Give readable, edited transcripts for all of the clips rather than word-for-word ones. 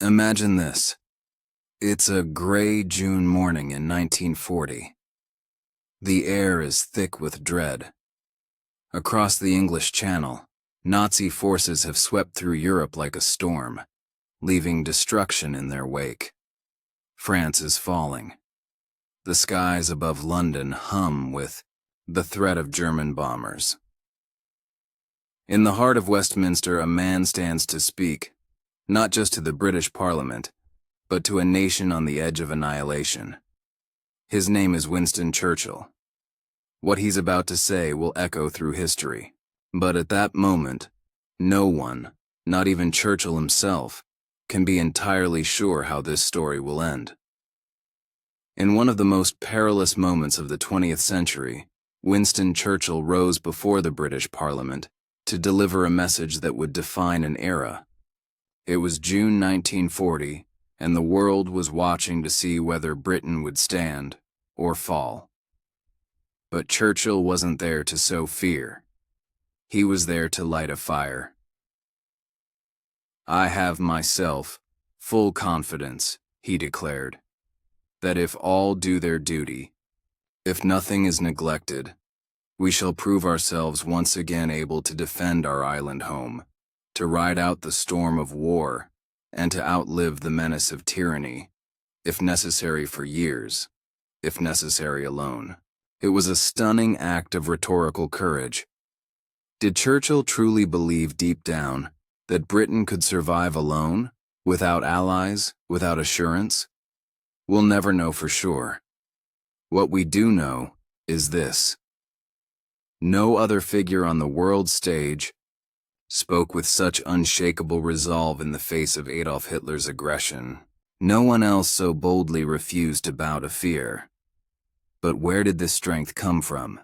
Imagine this. It's a gray June morning in 1940. The air is thick with dread. Across the English Channel, Nazi forces have swept through Europe like a storm, leaving destruction in their wake. France is falling. The skies above London hum with the threat of German bombers. In the heart of Westminster, a man stands to speak, not just to the British Parliament, but to a nation on the edge of annihilation. His name is Winston Churchill. What he's about to say will echo through history. But at that moment, no one, not even Churchill himself, can be entirely sure how this story will end. In one of the most perilous moments of the 20th century, Winston Churchill rose before the British Parliament to deliver a message that would define an era. It was June 1940, and the world was watching to see whether Britain would stand or fall. But Churchill wasn't there to sow fear. He was there to light a fire. "I have myself full confidence," he declared, "that if all do their duty, if nothing is neglected, we shall prove ourselves once again able to defend our island home, to ride out the storm of war, and to outlive the menace of tyranny, if necessary for years, if necessary alone." It was a stunning act of rhetorical courage. Did Churchill truly believe deep down that Britain could survive alone, without allies, without assurance? We'll never know for sure. What we do know is this: no other figure on the world stage spoke with such unshakable resolve in the face of Adolf Hitler's aggression. No one else so boldly refused to bow to fear. But where did this strength come from?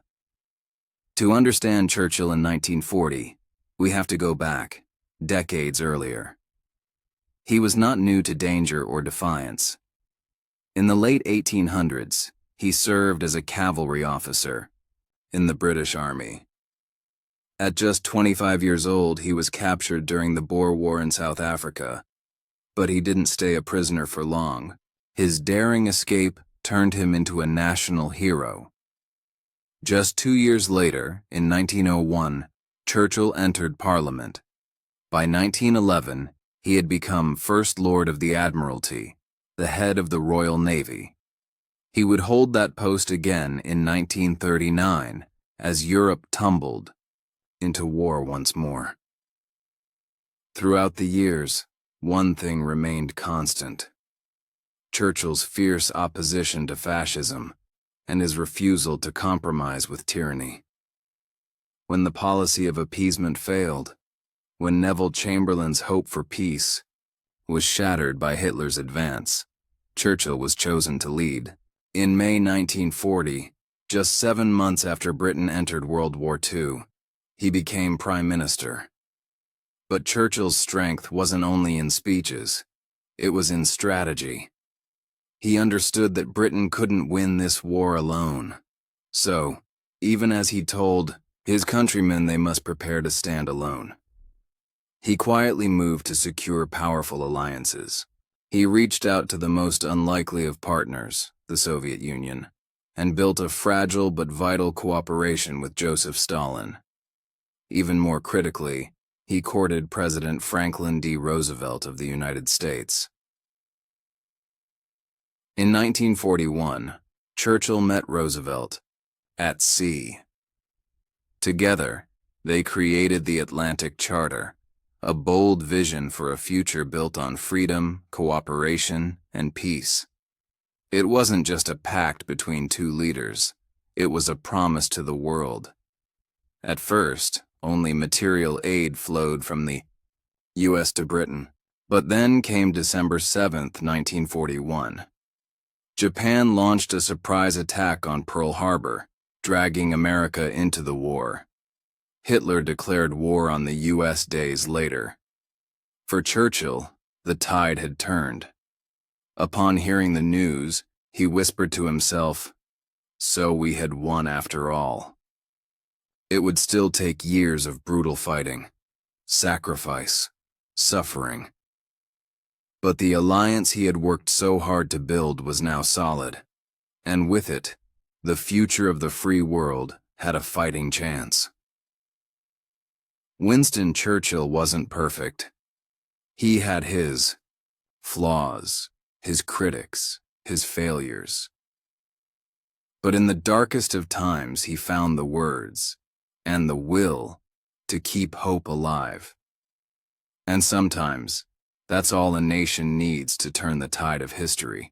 To understand Churchill in 1940, we have to go back, decades earlier. He was not new to danger or defiance. In the late 1800s, he served as a cavalry officer in the British Army. At just 25 years old, he was captured during the Boer War in South Africa, but he didn't stay a prisoner for long. His daring escape turned him into a national hero. Just 2 years later, in 1901, Churchill entered Parliament. By 1911, he had become First Lord of the Admiralty, the head of the Royal Navy. He would hold that post again in 1939, as Europe tumbled into war once more. Throughout the years, one thing remained constant: Churchill's fierce opposition to fascism and his refusal to compromise with tyranny. When the policy of appeasement failed, when Neville Chamberlain's hope for peace was shattered by Hitler's advance, Churchill was chosen to lead. In May 1940, just 7 months after Britain entered World War II, he became Prime Minister. But Churchill's strength wasn't only in speeches, it was in strategy. He understood that Britain couldn't win this war alone. So, even as he told his countrymen they must prepare to stand alone, he quietly moved to secure powerful alliances. He reached out to the most unlikely of partners, the Soviet Union, and built a fragile but vital cooperation with Joseph Stalin. Even more critically, he courted President Franklin D. Roosevelt of the United States. In 1941, Churchill met Roosevelt at sea. Together, they created the Atlantic Charter, a bold vision for a future built on freedom, cooperation, and peace. It wasn't just a pact between two leaders, it was a promise to the world. At first, only material aid flowed from the U.S. to Britain, but then came December 7, 1941. Japan launched a surprise attack on Pearl Harbor, dragging America into the war. Hitler declared war on the U.S. days later. For Churchill, the tide had turned. Upon hearing the news, he whispered to himself, "So we had won after all." It would still take years of brutal fighting, sacrifice, suffering. But the alliance he had worked so hard to build was now solid, and with it, the future of the free world had a fighting chance. Winston Churchill wasn't perfect. He had his flaws, his critics, his failures. But in the darkest of times, he found the words and the will to keep hope alive. And sometimes, that's all a nation needs to turn the tide of history.